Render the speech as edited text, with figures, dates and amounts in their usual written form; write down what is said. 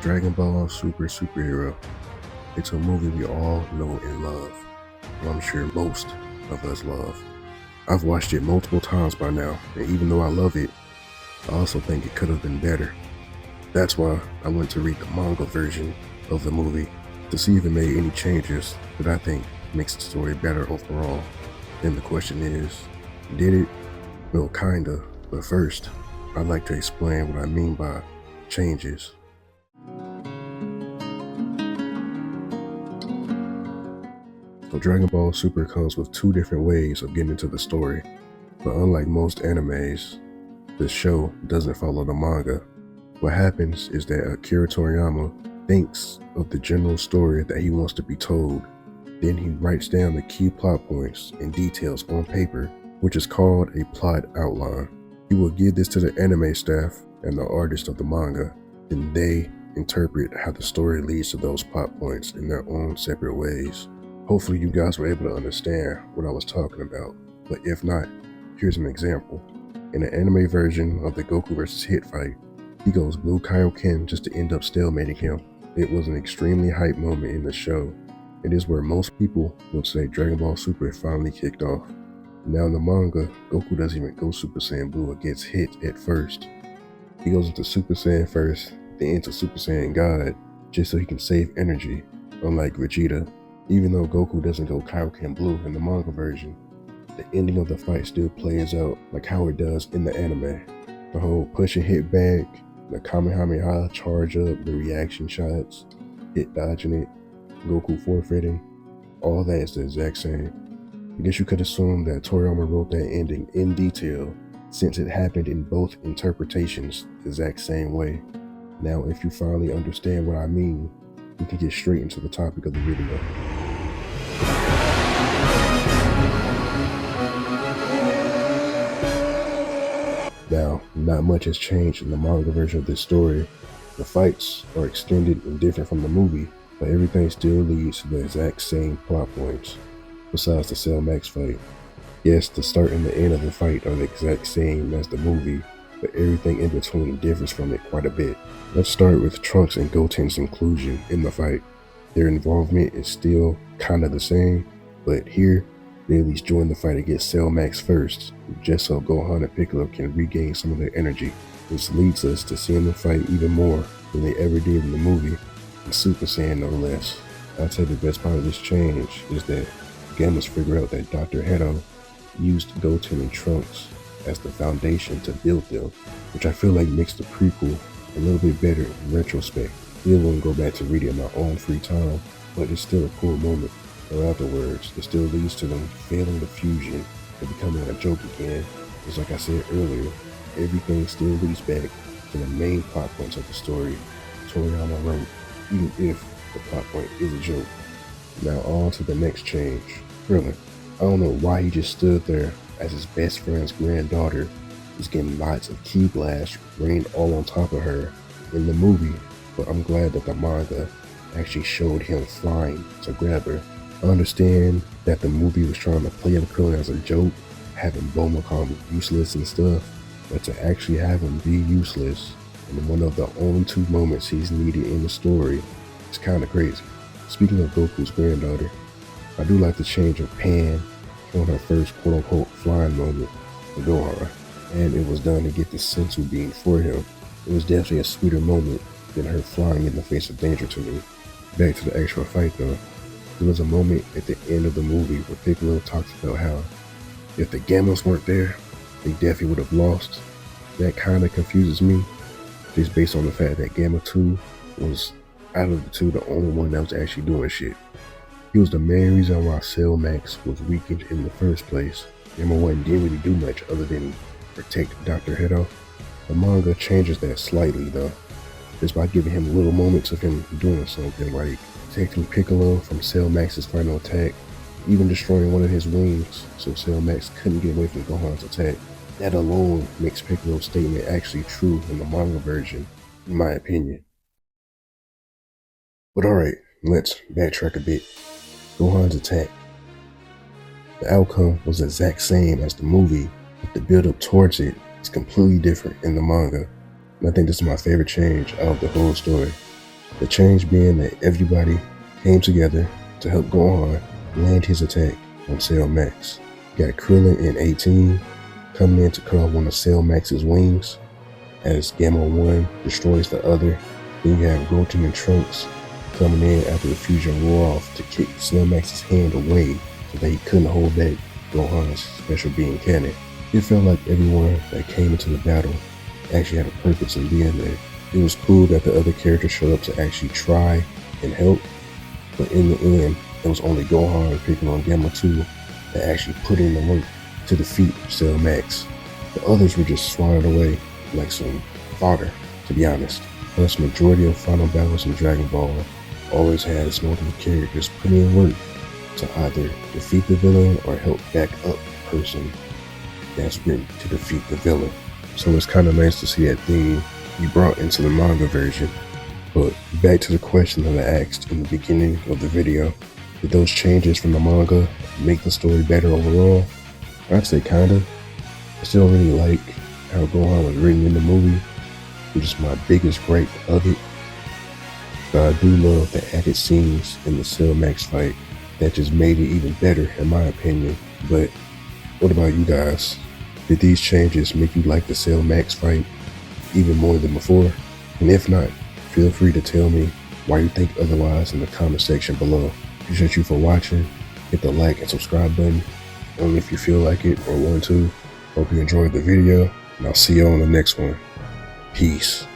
Dragon Ball Super Superhero. It's a movie we all know and love, and I'm sure most of us love. I've watched it multiple times by now, and even though I love it, I also think it could have been better. That's why I went to read the manga version of the movie to see if it made any changes that I think makes the story better overall. Then the question is, did it? Well, kinda, but first, I'd like to explain what I mean by changes. So Dragon Ball Super comes with two different ways of getting into the story, but unlike most animes, this show doesn't follow the manga. What happens is that Akira Toriyama thinks of the general story that he wants to be told. Then he writes down the key plot points and details on paper, which is called a plot outline. He will give this to the anime staff and the artist of the manga, and they interpret how the story leads to those plot points in their own separate ways. Hopefully you guys were able to understand what I was talking about, but if not, here's an example. In the anime version of the Goku vs. Hit fight, he goes Blue Kaioken just to end up stalemating him. It was an extremely hype moment in the show. It is where most people would say Dragon Ball Super finally kicked off. Now in the manga, Goku doesn't even go Super Saiyan Blue or gets hit at first. He goes into Super Saiyan first, then into Super Saiyan God, just so he can save energy, unlike Vegeta. Even though Goku doesn't go Kaioken Blue in the manga version, the ending of the fight still plays out like how it does in the anime. The whole push and hit back, the Kamehameha charge up, the reaction shots, hit dodging it, Goku forfeiting, all that is the exact same. I guess you could assume that Toriyama wrote that ending in detail since it happened in both interpretations the exact same way. Now if you finally understand what I mean, we can get straight into the topic of the video. Now, not much has changed in the manga version of this story. The fights are extended and different from the movie, but everything still leads to the exact same plot points, besides the Cell Max fight. Yes, the start and the end of the fight are the exact same as the movie, but everything in between differs from it quite a bit. Let's start with Trunks and Goten's inclusion in the fight. Their involvement is still kinda the same, but here, they at least join the fight against Cell Max first, just so Gohan and Piccolo can regain some of their energy. This leads us to seeing them fight even more than they ever did in the movie, and Super Saiyan no less. I'd say the best part of this change is that Gammas figure out that Dr. Hedo used Goten and Trunks as the foundation to build them, which I feel like makes the prequel a little bit better in retrospect. Still won't go back to read it in my own free time, but it's still a cool moment. Or afterwards, it still leads to them failing the fusion and becoming a joke again. Just like I said earlier, everything still leads back to the main plot points of the story Toriyama wrote, even if the plot point is a joke. Now on to the next change. Krillin. I don't know why he just stood there as his best friend's granddaughter is getting lots of ki blasts rained all on top of her in the movie, but I'm glad that the manga actually showed him flying to grab her. I understand that the movie was trying to play up Krillin as a joke, having Bulma call him useless and stuff, but to actually have him be useless in one of the only two moments he's needed in the story is kinda crazy. Speaking of Goku's granddaughter, I do like the change of Pan on her first quote-unquote flying moment for Gohan, and it was done to get the sensu bean for him. It was definitely a sweeter moment than her flying in the face of danger to me. Back to the actual fight though. There was a moment at the end of the movie where Piccolo talks about how if the Gammas weren't there, they definitely would have lost. That kinda confuses me, just based on the fact that Gamma 2 was, out of the two, the only one that was actually doing shit. He was the main reason why Cell Max was weakened in the first place. Gamma 1 didn't really do much other than protect Dr. Hedo. The manga changes that slightly though, just by giving him little moments of him doing something, like protecting Piccolo from Cell Max's final attack, even destroying one of his wings so Cell Max couldn't get away from Gohan's attack. That alone makes Piccolo's statement actually true in the manga version, in my opinion. But alright, let's backtrack a bit. Gohan's attack. The outcome was the exact same as the movie, but the build up towards it is completely different in the manga, and I think this is my favorite change out of the whole story. The change being that everybody came together to help Gohan land his attack on Cell Max. You got Krillin and 18 coming in to cut off one of Cell Max's wings as Gamma 1 destroys the other. Then you have Goten and Trunks coming in after the fusion wore off to kick Cell Max's hand away so that he couldn't hold back Gohan's special being cannon. It felt like everyone that came into the battle actually had a purpose in being there. It was cool that the other characters showed up to actually try and help, but in the end, it was only Gohan picking on Gamma 2 that actually put in the work to defeat Cell Max. The others were just swatted away like some fodder, to be honest. Plus, majority of final battles in Dragon Ball always has multiple characters putting in work to either defeat the villain or help back up the person that's written to defeat the villain. So it's kind of nice to see that theme you brought into the manga version. But back to the question that I asked in the beginning of the video, did those changes from the manga make the story better overall? I'd say kinda. I still really like how Gohan was written in the movie, which is my biggest gripe of it. But I do love the added scenes in the Cell Max fight that just made it even better in my opinion. But what about you guys? Did these changes make you like the Cell Max fight even more than before? And if not, feel free to tell me why you think otherwise in the comment section below. Appreciate you for watching. Hit the like and subscribe button only if you feel like it or want to. Hope you enjoyed the video, and I'll see you on the next one. Peace.